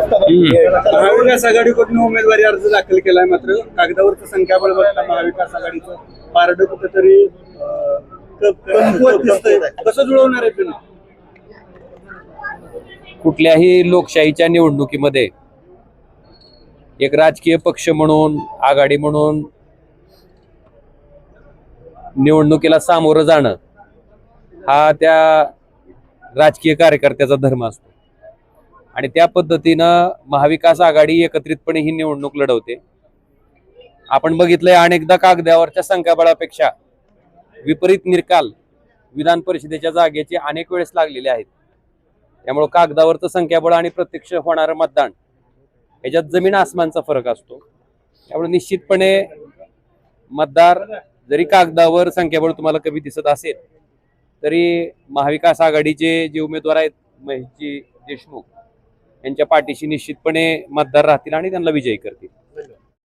महाविकास आघाडीकडून उमेदवारी अर्ज दाखल केलाय, मात्र कागदावरचं संख्याबळ बघता महाविकास आघाडीचं पारड कुठेतरी कमकुवत दिसतंय. कसं जुळवणार आहे तुम्ही? कुठल्याही लोकशाहीच्या निवडणुकीमध्ये एक राजकीय पक्ष म्हणून, आघाडी म्हणून निवडणुकीला सामोरं जाणं हा त्या राजकीय कार्यकर्त्याचा धर्म असतो आणि त्या पद्धतीनं महाविकास आघाडी एकत्रितपणे ही निवडणूक लढवते. आपण बघितलंय अनेकदा कागदावरच्या संख्याबळापेक्षा विपरीत निकाल विधान परिषदेच्या जागेचे अनेक वेळेस लागलेले आहेत. त्यामुळे कागदावरचं संख्याबळ आणि प्रत्यक्ष होणारं मतदान याच्यात जमीन आसमानचा फरक असतो. त्यामुळे निश्चितपणे मतदार जरी कागदावर संख्याबळ तुम्हाला कमी दिसत असेल तरी महाविकास आघाडीचे जे उमेदवार आहेत महेशजी देशमुख यांच्या पाठीशी निश्चितपणे मतदार राहतील आणि त्यांना विजयी करतील.